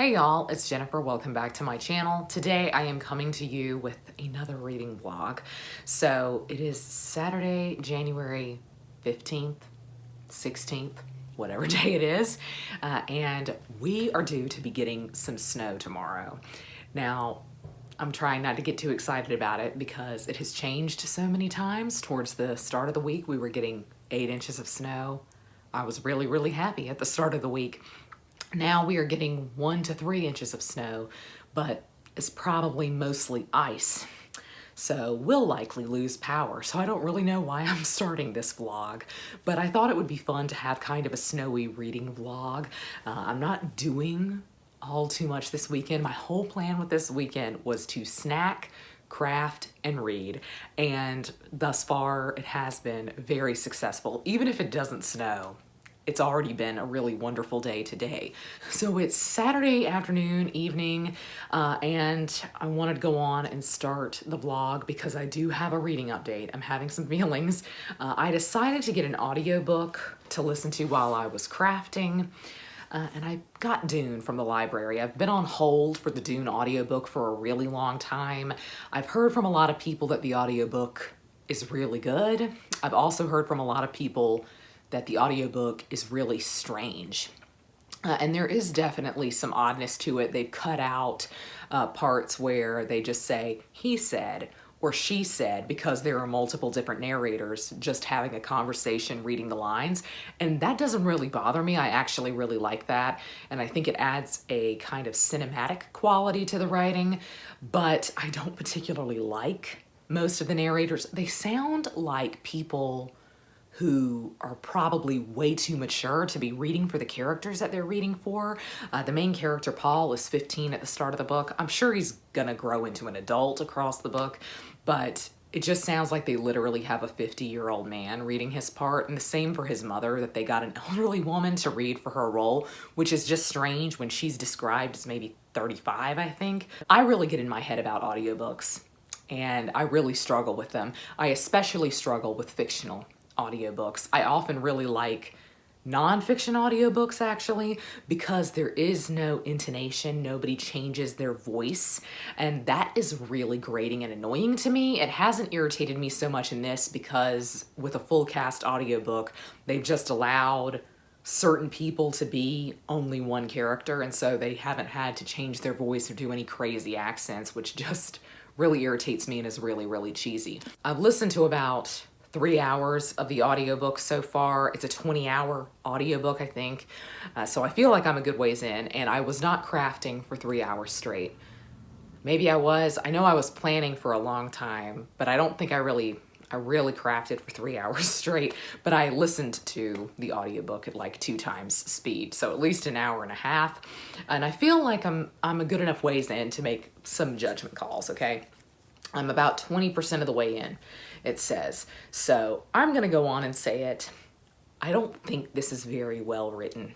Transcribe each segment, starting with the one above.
Hey y'all, it's Jennifer. Welcome back to my channel. Today I am coming to you with another reading vlog. So it is Saturday, January 15th, 16th, whatever day it is, and we are due to be getting some snow tomorrow. Now, I'm trying not to get too excited about it because it has changed so many times. Towards the start of the week, we were getting 8 inches of snow. I was really happy at the start of the week. Now we are getting 1 to 3 inches of snow, but it's probably mostly ice. So we'll likely lose power. So I don't really know why I'm starting this vlog, but I thought it would be fun to have kind of a snowy reading vlog. I'm not doing all too much this weekend. My whole plan with this weekend was to snack, craft, and read. And thus far it has been very successful. Even if it doesn't snow, it's already been a really wonderful day today. So it's Saturday afternoon, evening, and I wanted to go on and start the vlog because I do have a reading update. I'm having some feelings. I decided to get an audiobook to listen to while I was crafting, and I got Dune from the library. I've been on hold for the Dune audiobook for a really long time. I've heard from a lot of people that the audiobook is really good. I've also heard from a lot of people that the audiobook is really strange. And there is definitely some oddness to it. They've cut out parts where they just say, he said, or she said, because there are multiple different narrators just having a conversation, reading the lines. And that doesn't really bother me. I actually really like that. And I think it adds a kind of cinematic quality to the writing, but I don't particularly like most of the narrators. They sound like people who are probably way too mature to be reading for the characters that they're reading for. The main character, Paul, is 15 at the start of the book. I'm sure he's gonna grow into an adult across the book, but it just sounds like they literally have a 50-year-old man reading his part, and the same for his mother, that they got an elderly woman to read for her role, which is just strange when she's described as maybe 35, I think. I really get in my head about audiobooks, and I really struggle with them. I especially struggle with fictional audiobooks. I often really like nonfiction audiobooks actually, because there is no intonation, nobody changes their voice, and that is really grating and annoying to me. It hasn't irritated me so much in this because with a full cast audiobook, they've just allowed certain people to be only one character, and so they haven't had to change their voice or do any crazy accents, which just really irritates me and is really cheesy. I've listened to about 3 hours of the audiobook so far. It's a 20-hour audiobook, I think. So I feel like I'm a good ways in, and I was not crafting for 3 hours straight. Maybe I was. I know I was planning for a long time, but I don't think I really crafted for 3 hours straight, but I listened to the audiobook at like 2 times speed, so at least an hour and a half. And I feel like I'm a good enough ways in to make some judgment calls, okay? I'm about 20% of the way in, it says. So I'm gonna go on and say it. I don't think this is very well written.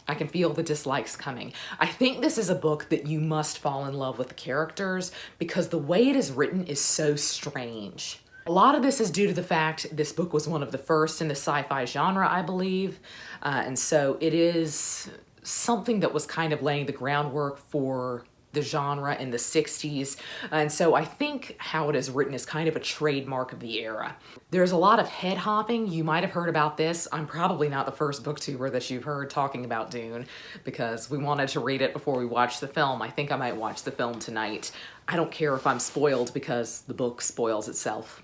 I can feel the dislikes coming. I think this is a book that you must fall in love with the characters because the way it is written is so strange. A lot of this is due to the fact this book was one of the first in the sci-fi genre, I believe. And so it is something that was kind of laying the groundwork for the genre in the 60s, and so I think how it is written is kind of a trademark of the era. There's a lot of head hopping. You might have heard about this. I'm probably not the first booktuber that you've heard talking about Dune because we wanted to read it before we watched the film. I think I might watch the film tonight. I don't care if I'm spoiled because the book spoils itself.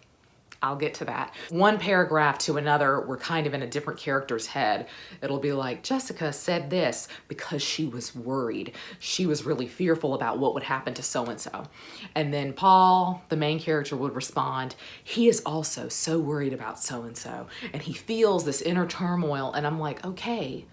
I'll get to that. One paragraph to another, we're kind of in a different character's head. It'll be like, Jessica said this because she was worried. She was really fearful about what would happen to so-and-so. And then Paul, the main character, would respond, he is also so worried about so-and-so. And he feels this inner turmoil. And I'm like, okay,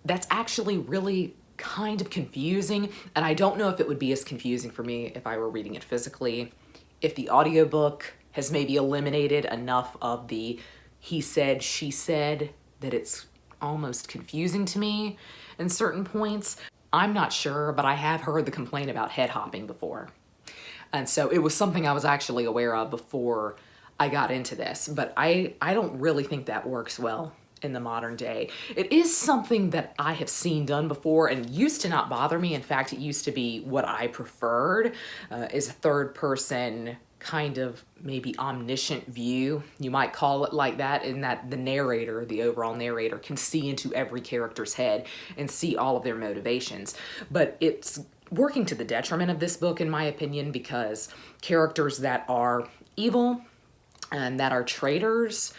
that's actually really kind of confusing. And I don't know if it would be as confusing for me if I were reading it physically. If the audiobook has maybe eliminated enough of the he said, she said, that it's almost confusing to me in certain points. I'm not sure, but I have heard the complaint about head hopping before. And so it was something I was actually aware of before I got into this, but I don't really think that works well in the modern day. It is something that I have seen done before and used to not bother me. In fact, it used to be what I preferred, is a third person kind of maybe omniscient view. You might call it like that, in that the narrator, the overall narrator, can see into every character's head and see all of their motivations. But it's working to the detriment of this book, in my opinion, because characters that are evil and that are traitors,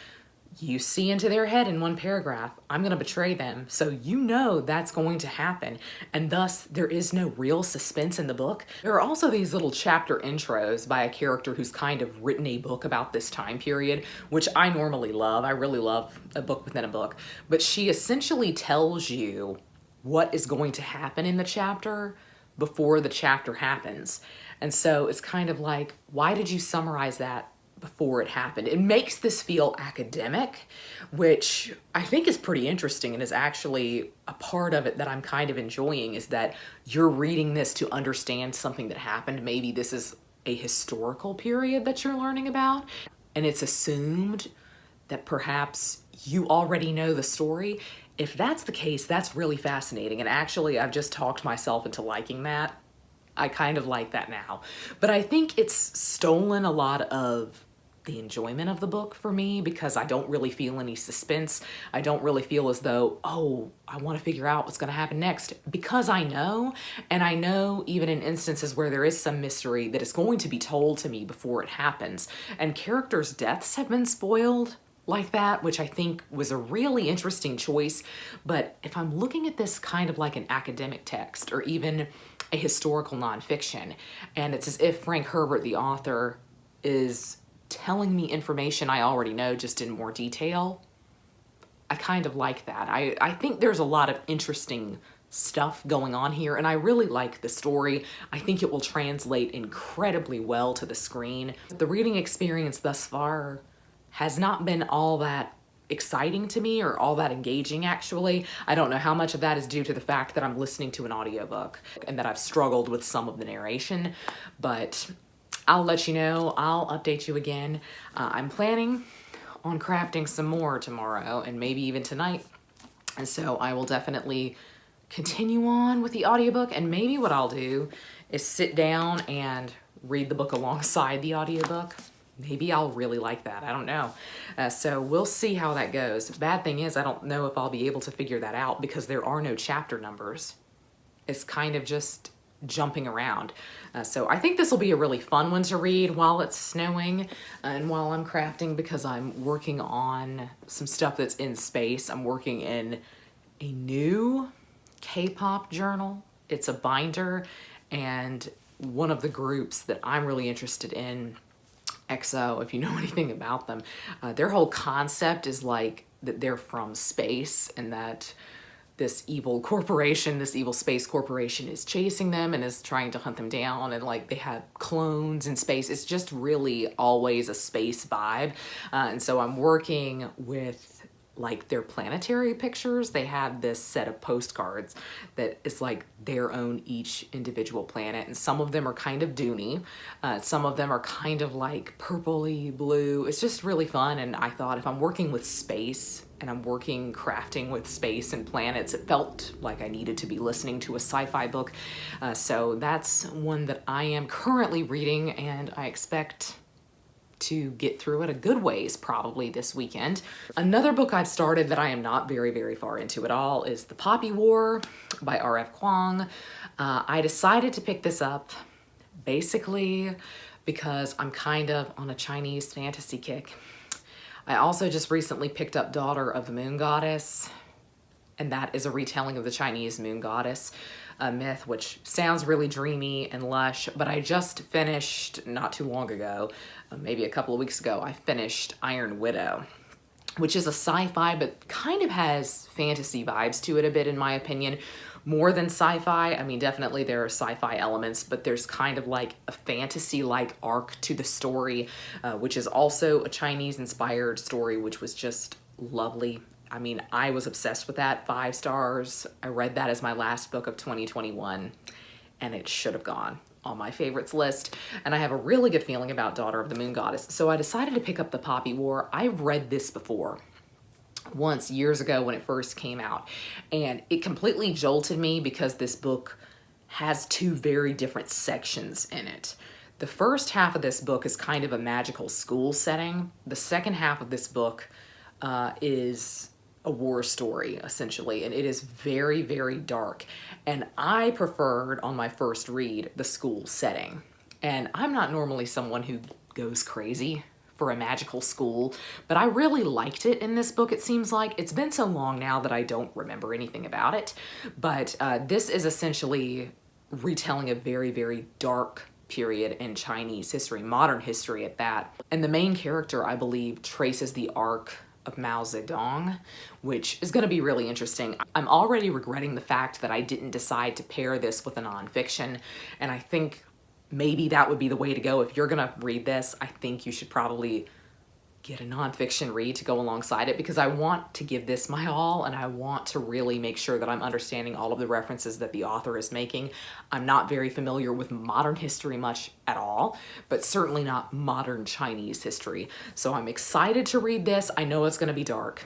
you see into their head in one paragraph, I'm going to betray them. So you know that's going to happen. And thus, there is no real suspense in the book. There are also these little chapter intros by a character who's kind of written a book about this time period, which I normally love. I really love a book within a book. But she essentially tells you what is going to happen in the chapter before the chapter happens. And so it's kind of like, why did you summarize that before it happened? It makes this feel academic, which I think is pretty interesting, and is actually a part of it that I'm kind of enjoying, is that you're reading this to understand something that happened. Maybe this is a historical period that you're learning about, and it's assumed that perhaps you already know the story. If that's the case, that's really fascinating. And actually, I've just talked myself into liking that. I kind of like that now. But I think it's stolen a lot of the enjoyment of the book for me, because I don't really feel any suspense. I don't really feel as though, oh, I want to figure out what's going to happen next, because I know, and I know even in instances where there is some mystery that is going to be told to me before it happens. And characters' deaths have been spoiled like that, which I think was a really interesting choice. But if I'm looking at this kind of like an academic text or even a historical nonfiction, and it's as if Frank Herbert, the author, is telling me information I already know, just in more detail, I kind of like that. I think there's a lot of interesting stuff going on here, and I really like the story. I think it will translate incredibly well to the screen. The reading experience thus far has not been all that exciting to me, or all that engaging, actually. I don't know how much of that is due to the fact that I'm listening to an audiobook and that I've struggled with some of the narration, but I'll let you know. I'll update you again. I'm planning on crafting some more tomorrow, and maybe even tonight. And so I will definitely continue on with the audiobook, and maybe what I'll do is sit down and read the book alongside the audiobook. Maybe I'll really like that. I don't know. So we'll see how that goes. Bad thing is, I don't know if I'll be able to figure that out, because there are no chapter numbers. It's kind of just jumping around. So I think this will be a really fun one to read while it's snowing and while I'm crafting, because I'm working on some stuff that's in space. I'm working in a new K-pop journal. It's a binder, and one of the groups that I'm really interested in, EXO, if you know anything about them, their whole concept is like that they're from space, and that this evil corporation, this evil space corporation, is chasing them and is trying to hunt them down, and like they have clones in space. It's just really always a space vibe. And so I'm working with like their planetary pictures. They have this set of postcards that is like their own each individual planet, and some of them are kind of Dune-y, some of them are kind of like purpley blue. It's just really fun, and I thought if I'm working with space and I'm working crafting with space and planets, it felt like I needed to be listening to a sci-fi book. So that's one that I am currently reading, and I expect to get through it a good ways probably this weekend. Another book I've started that I am not very far into at all is The Poppy War by Rf Quang. I decided to pick this up basically because I'm kind of on a Chinese fantasy kick. I also just recently picked up Daughter of the Moon Goddess, and that is a retelling of the Chinese moon goddess myth, which sounds really dreamy and lush. But I just finished, not too long ago, maybe a couple of weeks ago, I finished Iron Widow, which is a sci-fi but kind of has fantasy vibes to it a bit, in my opinion. More than sci-fi. I mean, definitely there are sci-fi elements, but there's kind of like a fantasy-like arc to the story, which is also a Chinese-inspired story, which was just lovely. I mean, I was obsessed with that. 5 stars. I read that as my last book of 2021, and it should have gone on my favorites list. And I have a really good feeling about Daughter of the Moon Goddess. So I decided to pick up The Poppy War. I've read this before. once years ago when it first came out. And it completely jolted me because this book has two very different sections in it. The first half of this book is kind of a magical school setting. The second half of this book is a war story, essentially, and it is very, very dark. And I preferred, on my first read, the school setting. And I'm not normally someone who goes crazy for a magical school, but I really liked it in this book, it seems like. It's been so long now that I don't remember anything about it, but this is essentially retelling a very, very dark period in Chinese history, modern history at that. And the main character, I believe, traces the arc of Mao Zedong, which is going to be really interesting. I'm already regretting the fact that I didn't decide to pair this with a nonfiction, and I think maybe that would be the way to go. If you're going to read this, I think you should probably get a nonfiction read to go alongside it, because I want to give this my all, and I want to really make sure that I'm understanding all of the references that the author is making. I'm not very familiar with modern history much at all, but certainly not modern Chinese history. So I'm excited to read this. I know it's going to be dark,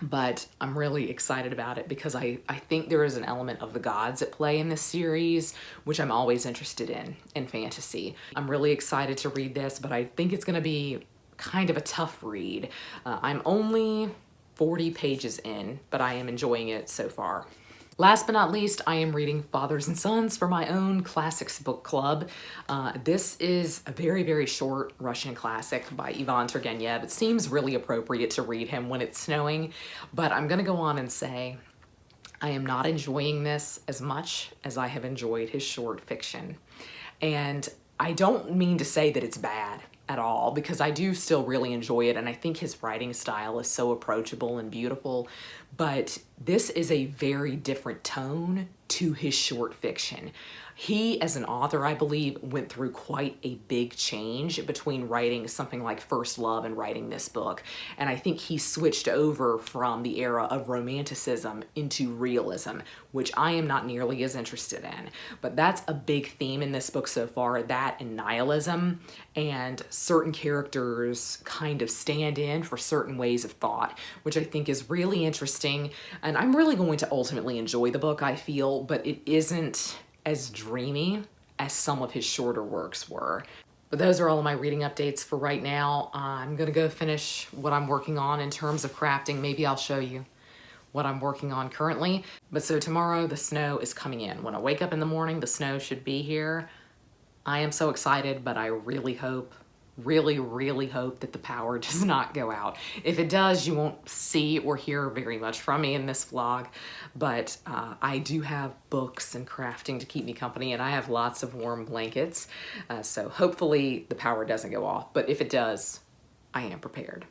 but I'm really excited about it because I think there is an element of the gods at play in this series, which I'm always interested in fantasy. I'm really excited to read this, but I think it's going to be kind of a tough read. I'm only 40 pages in, but I am enjoying it so far. Last but not least, I am reading Fathers and Sons for my own classics book club. This is a very, very short Russian classic by Ivan Turgenev. It seems really appropriate to read him when it's snowing, but I'm gonna go on and say I am not enjoying this as much as I have enjoyed his short fiction. And I don't mean to say that it's bad at all, because I do still really enjoy it, and I think his writing style is so approachable and beautiful, but this is a very different tone to his short fiction. He, as an author, I believe, went through quite a big change between writing something like First Love and writing this book. And I think he switched over from the era of romanticism into realism, which I am not nearly as interested in. But that's a big theme in this book so far, that and nihilism, and certain characters kind of stand in for certain ways of thought, which I think is really interesting. And I'm really going to ultimately enjoy the book, I feel, but it isn't as dreamy as some of his shorter works were. But those are all of my reading updates for right now. I'm gonna go finish what I'm working on in terms of crafting. Maybe I'll show you what I'm working on currently. But so tomorrow the snow is coming in. When I wake up in the morning, the snow should be here. I am so excited, but I really hope, really hope that the power does not go out. If it does, you won't see or hear very much from me in this vlog, but I do have books and crafting to keep me company, and I have lots of warm blankets, so hopefully the power doesn't go off, but if it does, I am prepared.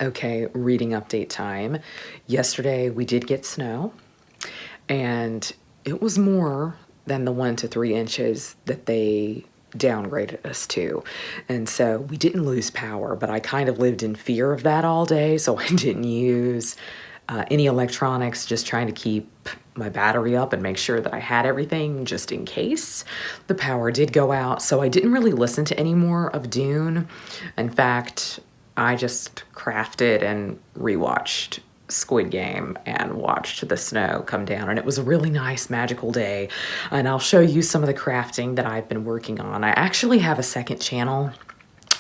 Okay, reading update time. Yesterday we did get snow, and it was more than the 1 to 3 inches that they downgraded us to. And so we didn't lose power, but I kind of lived in fear of that all day. So I didn't use any electronics, just trying to keep my battery up and make sure that I had everything just in case the power did go out. So I didn't really listen to any more of Dune. In fact, I just crafted and rewatched Squid Game and watched the snow come down, and it was a really nice magical day. And I'll show you some of the crafting that I've been working on. I actually have a second channel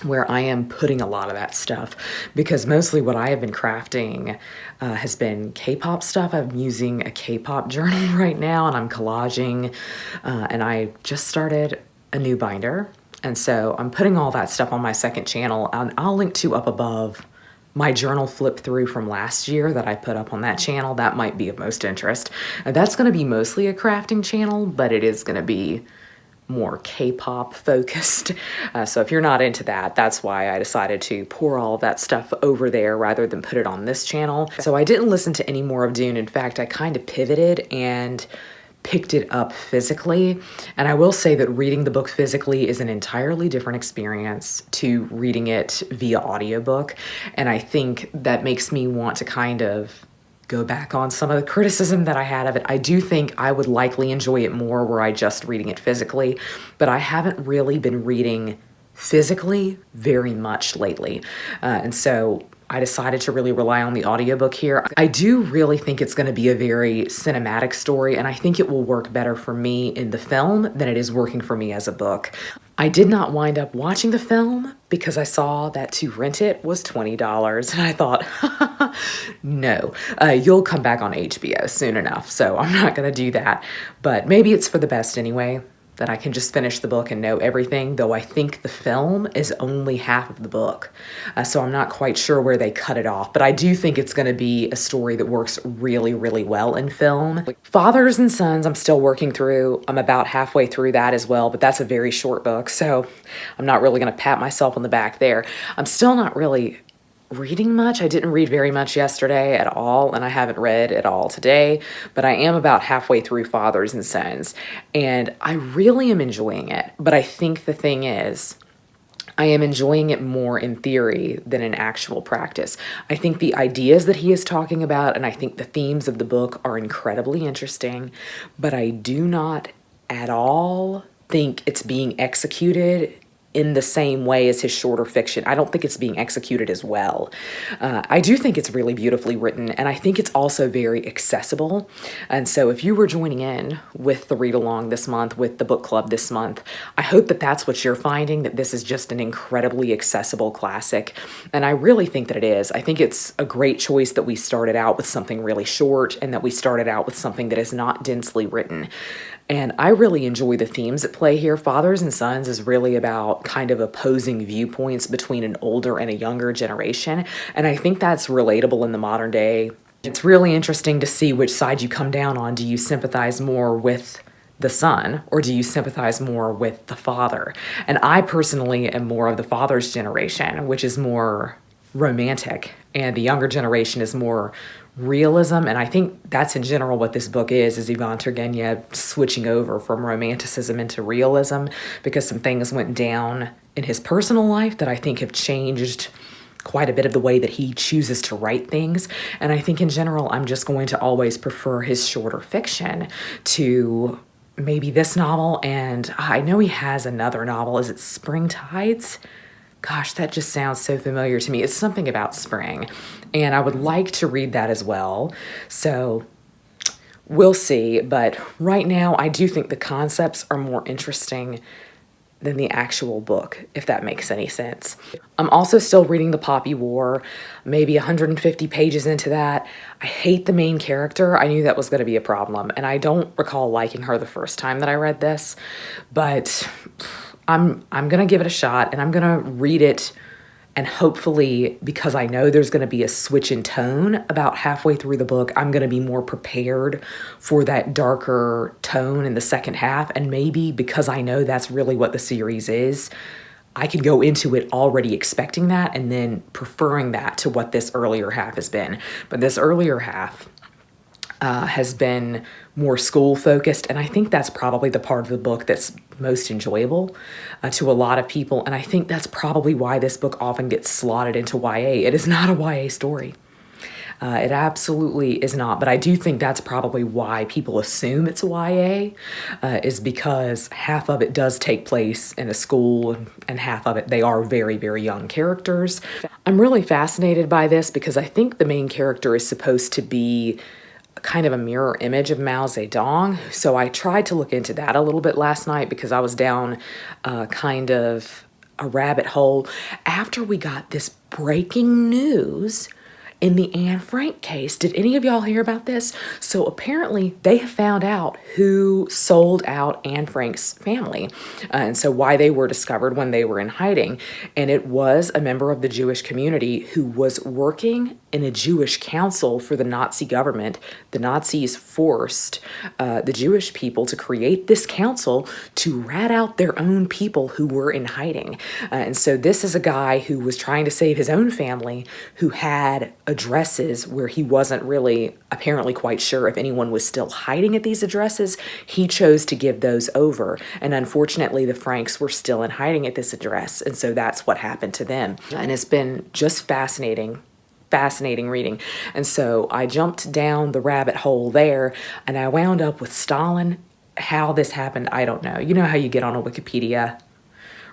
where I am putting a lot of that stuff, because mostly what I have been crafting has been K-pop stuff. I'm using a K-pop journal right now, and I'm collaging, and I just started a new binder. And so I'm putting all that stuff on my second channel, and I'll link to up above my journal flip through from last year that I put up on that channel. That might be of most interest. That's going to be mostly a crafting channel, but it is going to be more K-pop focused. So if you're not into that, that's why I decided to pour all of that stuff over there rather than put it on this channel. So I didn't listen to any more of Dune. In fact, I kind of pivoted and picked it up physically. And I will say that reading the book physically is an entirely different experience to reading it via audiobook. And I think that makes me want to kind of go back on some of the criticism that I had of it. I do think I would likely enjoy it more were I just reading it physically, but I haven't really been reading physically very much lately. And so I decided to really rely on the audiobook here. I do really think it's going to be a very cinematic story, and I think it will work better for me in the film than it is working for me as a book. I did not wind up watching the film because I saw that to rent it was $20, and I thought, no, you'll come back on HBO soon enough, so I'm not going to do that. But maybe it's for the best anyway, that I can just finish the book and know everything, though I think the film is only half of the book. So I'm not quite sure where they cut it off, but I do think it's going to be a story that works really, really well in film. Fathers and Sons, I'm still working through. I'm about halfway through that as well, but that's a very short book, so I'm not really going to pat myself on the back there. I'm still not really reading much. I didn't read very much yesterday at all, and I haven't read at all today, but I am about halfway through Fathers and Sons, and I really am enjoying it. But I think the thing is, I am enjoying it more in theory than in actual practice. I think the ideas that he is talking about, and I think the themes of the book are incredibly interesting, but I do not at all think it's being executed in the same way as his shorter fiction. I don't think it's being executed as well. I do think it's really beautifully written, and I think it's also very accessible. And so if you were joining in with the read-along this month, with the book club this month, I hope that that's what you're finding, that this is just an incredibly accessible classic. And I really think that it is. I think it's a great choice that we started out with something really short, and that we started out with something that is not densely written. And I really enjoy the themes at play here. Fathers and Sons is really about kind of opposing viewpoints between an older and a younger generation. And I think that's relatable in the modern day. It's really interesting to see which side you come down on. Do you sympathize more with the son, or do you sympathize more with the father? And I personally am more of the father's generation, which is more romantic, and the younger generation is more realism. And I think that's in general what this book is Ivan Turgenev switching over from romanticism into realism, because some things went down in his personal life that I think have changed quite a bit of the way that he chooses to write things. And I think in general, I'm just going to always prefer his shorter fiction to maybe this novel. And I know he has another novel. Is it Spring Tides? Gosh, that just sounds so familiar to me. It's something about spring, and I would like to read that as well. So we'll see. But right now, I do think the concepts are more interesting than the actual book, if that makes any sense. I'm also still reading The Poppy War, maybe 150 pages into that. I hate the main character. I knew that was going to be a problem, and I don't recall liking her the first time that I read this, but I'm going to give it a shot, and I'm going to read it, and hopefully, because I know there's going to be a switch in tone about halfway through the book, I'm going to be more prepared for that darker tone in the second half. And maybe because I know that's really what the series is, I could go into it already expecting that and then preferring that to what this earlier half has been. But this earlier half, has been more school focused, and I think that's probably the part of the book that's most enjoyable to a lot of people, and I think that's probably why this book often gets slotted into YA. It is not a YA story. It absolutely is not, but I do think that's probably why people assume it's YA, is because half of it does take place in a school and half of it, they are very, very young characters. I'm really fascinated by this because I think the main character is supposed to be kind of a mirror image of Mao Zedong. So I tried to look into that a little bit last night because I was down kind of a rabbit hole after we got this breaking news in the Anne Frank case. Did any of y'all hear about this? So apparently they have found out who sold out Anne Frank's family, and so why they were discovered when they were in hiding. And it was a member of the Jewish community who was working in a Jewish council for the Nazi government. The Nazis forced the Jewish people to create this council to rat out their own people who were in hiding. And so this is a guy who was trying to save his own family, who had addresses where he wasn't really apparently quite sure if anyone was still hiding at these addresses. He chose to give those over. And unfortunately, the Franks were still in hiding at this address. And so that's what happened to them. And it's been just fascinating reading. And so I jumped down the rabbit hole there and I wound up with Stalin. How this happened, I don't know. You know how you get on a Wikipedia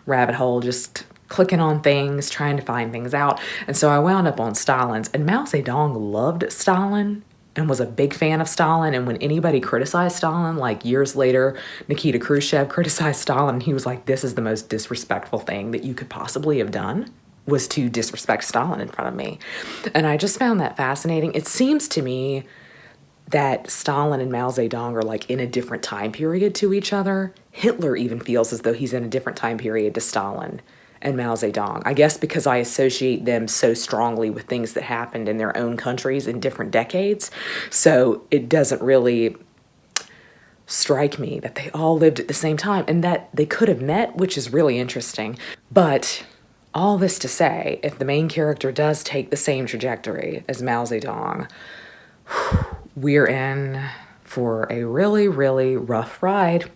rabbit hole, just clicking on things, trying to find things out. And so I wound up on Stalin's, and Mao Zedong loved Stalin and was a big fan of Stalin. And when anybody criticized Stalin, like years later, Nikita Khrushchev criticized Stalin, and he was like, this is the most disrespectful thing that you could possibly have done, was to disrespect Stalin in front of me. And I just found that fascinating. It seems to me that Stalin and Mao Zedong are like in a different time period to each other. Hitler even feels as though he's in a different time period to Stalin and Mao Zedong. I guess because I associate them so strongly with things that happened in their own countries in different decades. So it doesn't really strike me that they all lived at the same time and that they could have met, which is really interesting. But all this to say, if the main character does take the same trajectory as Mao Zedong, we're in for a really, really rough ride.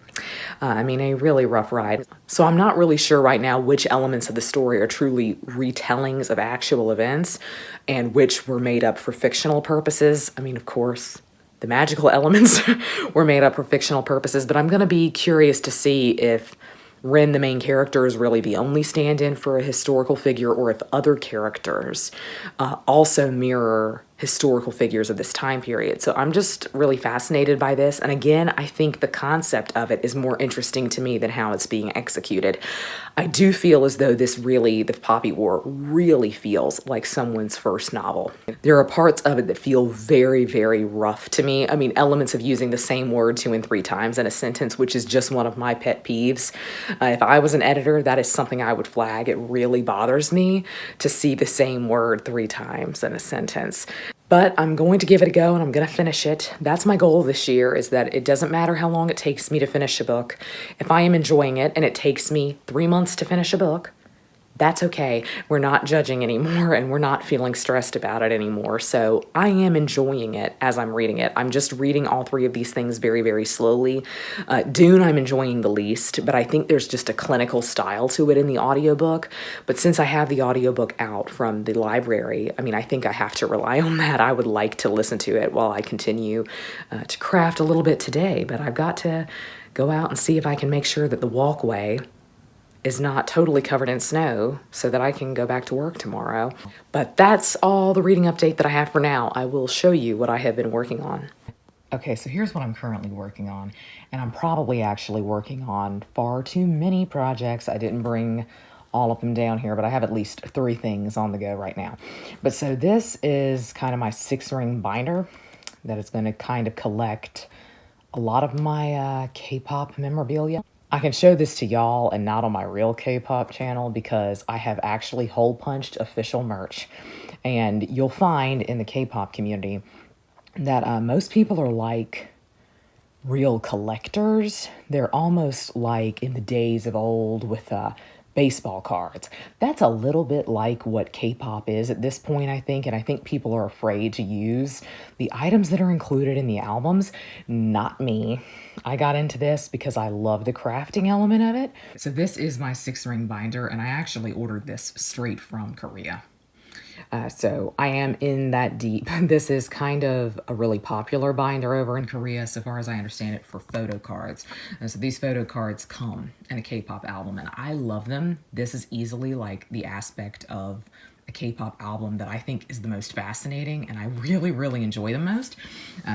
A really rough ride. So I'm not really sure right now which elements of the story are truly retellings of actual events and which were made up for fictional purposes. I mean, of course, the magical elements were made up for fictional purposes, but I'm going to be curious to see if Ren, the main character, is really the only stand-in for a historical figure, or if other characters also mirror historical figures of this time period. So I'm just really fascinated by this. And again, I think the concept of it is more interesting to me than how it's being executed. I do feel as though the Poppy War really feels like someone's first novel. There are parts of it that feel very, very rough to me. I mean, elements of using the same word 2 and 3 times in a sentence, which is just one of my pet peeves. If I was an editor, that is something I would flag. It really bothers me to see the same word 3 times in a sentence. But I'm going to give it a go and I'm going to finish it. That's my goal this year, is that it doesn't matter how long it takes me to finish a book. If I am enjoying it and it takes me 3 months to finish a book, that's okay. We're not judging anymore and we're not feeling stressed about it anymore. So I am enjoying it as I'm reading it. I'm just reading all 3 of these things very, very slowly. Dune I'm enjoying the least, but I think there's just a clinical style to it in the audiobook. But since I have the audiobook out from the library, I think I have to rely on that. I would like to listen to it while I continue to craft a little bit today, but I've got to go out and see if I can make sure that the walkway is not totally covered in snow so that I can go back to work tomorrow. But that's all the reading update that I have for now. I will show you what I have been working on. Okay, so here's what I'm currently working on. And I'm probably actually working on far too many projects. I didn't bring all of them down here, but I have at least 3 things on the go right now. But so this is kind of my 6-ring binder that is going to kind of collect a lot of my K-pop memorabilia. I can show this to y'all and not on my real K-pop channel because I have actually hole punched official merch. And you'll find in the K-pop community that most people are like real collectors. They're almost like in the days of old with baseball cards. That's a little bit like what K-pop is at this point, I think, and I think people are afraid to use the items that are included in the albums. Not me. I got into this because I love the crafting element of it. So this is my 6-ring binder, and I actually ordered this straight from Korea. So I am in that deep. This is kind of a really popular binder over in Korea, so far as I understand it, for photo cards. And so these photo cards come in a K-pop album, and I love them. This is easily like the aspect of a K-pop album that I think is the most fascinating, and I really, really enjoy the most.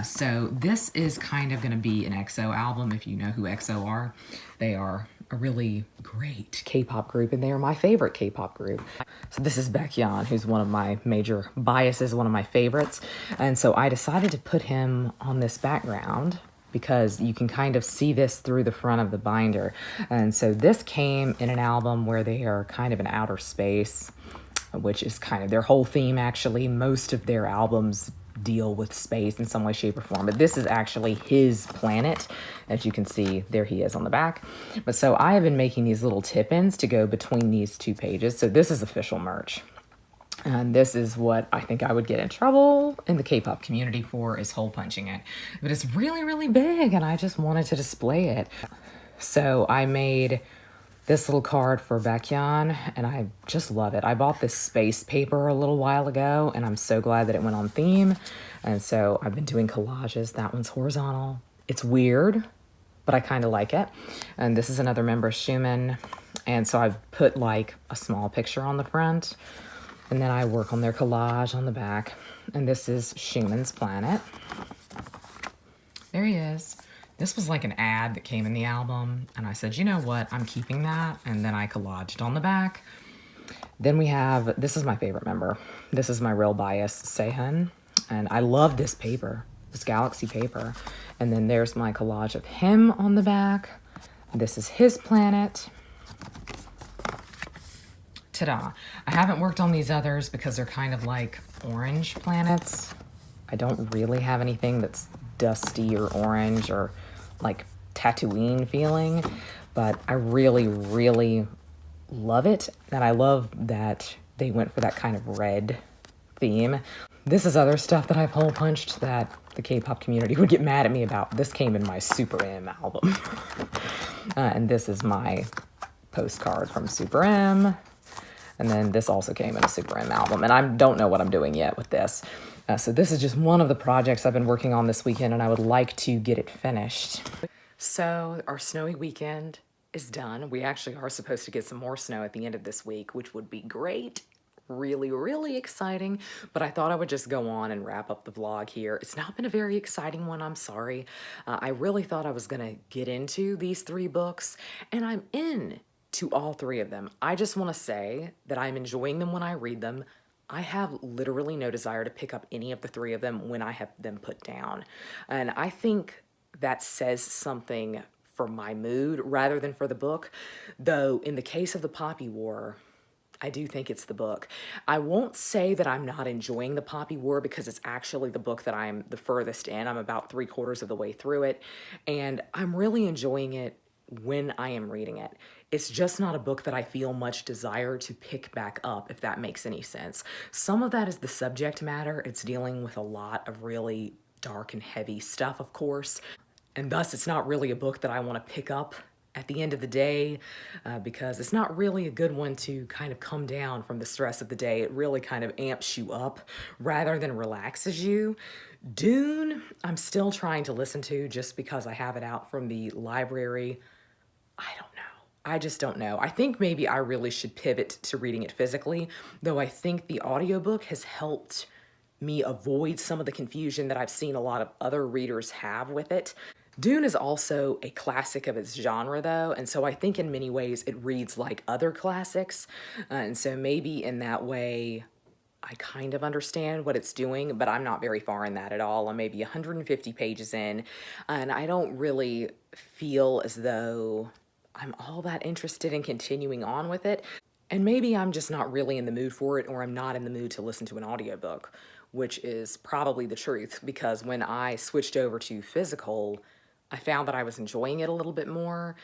So this is kind of going to be an EXO album, if you know who EXO are. They are a really great K-pop group, and they are my favorite K-pop group. So this is Baekhyun, who's one of my major biases, one of my favorites. And so I decided to put him on this background because you can kind of see this through the front of the binder. And so this came in an album where they are kind of in outer space, which is kind of their whole theme, actually. Most of their albums deal with space in some way, shape, or form. But this is actually his planet. As you can see, there he is on the back. But so I have been making these little tip-ins to go between these two pages. So this is official merch. And this is what I think I would get in trouble in the K-pop community for, is hole punching it. But it's really, really big, and I just wanted to display it. So I made this little card for Baekhyun, and I just love it. I bought this space paper a little while ago, and I'm so glad that it went on theme. And so I've been doing collages. That one's horizontal. It's weird, but I kind of like it. And this is another member, Schumann. And so I've put like a small picture on the front, and then I work on their collage on the back. And this is Schumann's planet. There he is. This was like an ad that came in the album, and I said, you know what, I'm keeping that, and then I collaged on the back. Then we have, this is my favorite member. This is my real bias, Sehun, and I love this paper, this galaxy paper. And then there's my collage of him on the back. This is his planet. Ta-da. I haven't worked on these others because they're kind of like orange planets. I don't really have anything that's dusty or orange or like Tatooine feeling, but I really, really love it. And I love that they went for that kind of red theme. This is other stuff that I've hole punched that the K-pop community would get mad at me about. This came in my Super M album. And this is my postcard from Super M. And then this also came in a Super M album. And I don't know what I'm doing yet with this. So this is just one of the projects I've been working on this weekend, and I would like to get it finished. So our snowy weekend is done. We actually are supposed to get some more snow at the end of this week, which would be great. Really, really exciting. But I thought I would just go on and wrap up the vlog here. It's not been a very exciting one, I'm sorry. I really thought I was gonna get into these 3 books, and I'm in to all 3 of them. I just wanna say that I'm enjoying them when I read them. I have literally no desire to pick up any of the 3 of them when I have them put down. And I think that says something for my mood rather than for the book. Though in the case of the Poppy War, I do think it's the book. I won't say that I'm not enjoying the Poppy War because it's actually the book that I'm the furthest in. I'm about 3/4 of the way through it, and I'm really enjoying it when I am reading it. It's just not a book that I feel much desire to pick back up, if that makes any sense. Some of that is the subject matter. It's dealing with a lot of really dark and heavy stuff, of course, and thus it's not really a book that I want to pick up at the end of the day because it's not really a good one to kind of come down from the stress of the day. It really kind of amps you up rather than relaxes you. Dune, I'm still trying to listen to just because I have it out from the library. I don't know. I just don't know. I think maybe I really should pivot to reading it physically, though I think the audiobook has helped me avoid some of the confusion that I've seen a lot of other readers have with it. Dune is also a classic of its genre, though, and so I think in many ways it reads like other classics, and so maybe in that way I kind of understand what it's doing, but I'm not very far in that at all. I'm maybe 150 pages in, and I don't really feel as though I'm all that interested in continuing on with it. And maybe I'm just not really in the mood for it, or I'm not in the mood to listen to an audiobook, which is probably the truth, because when I switched over to physical, I found that I was enjoying it a little bit more.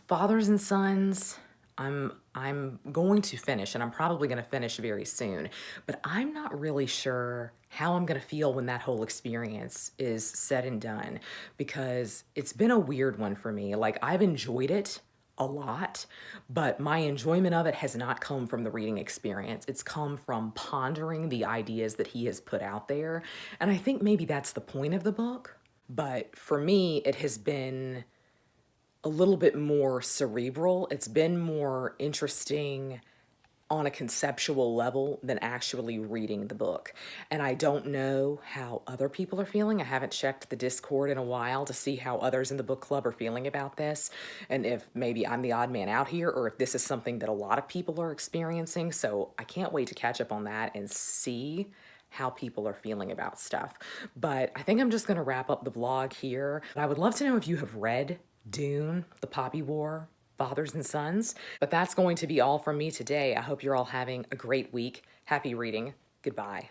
Fathers and Sons, I'm going to finish, and I'm probably going to finish very soon, but I'm not really sure how I'm going to feel when that whole experience is said and done, because it's been a weird one for me. Like, I've enjoyed it a lot, but my enjoyment of it has not come from the reading experience. It's come from pondering the ideas that he has put out there. And I think maybe that's the point of the book. But for me, it has been a little bit more cerebral. It's been more interesting on a conceptual level than actually reading the book. And I don't know how other people are feeling. I haven't checked the Discord in a while to see how others in the book club are feeling about this, and if maybe I'm the odd man out here, or if this is something that a lot of people are experiencing. So I can't wait to catch up on that and see how people are feeling about stuff. But I think I'm just going to wrap up the vlog here. I would love to know if you have read Dune, The Poppy War, Fathers and Sons. But that's going to be all from me today. I hope you're all having a great week. Happy reading. Goodbye.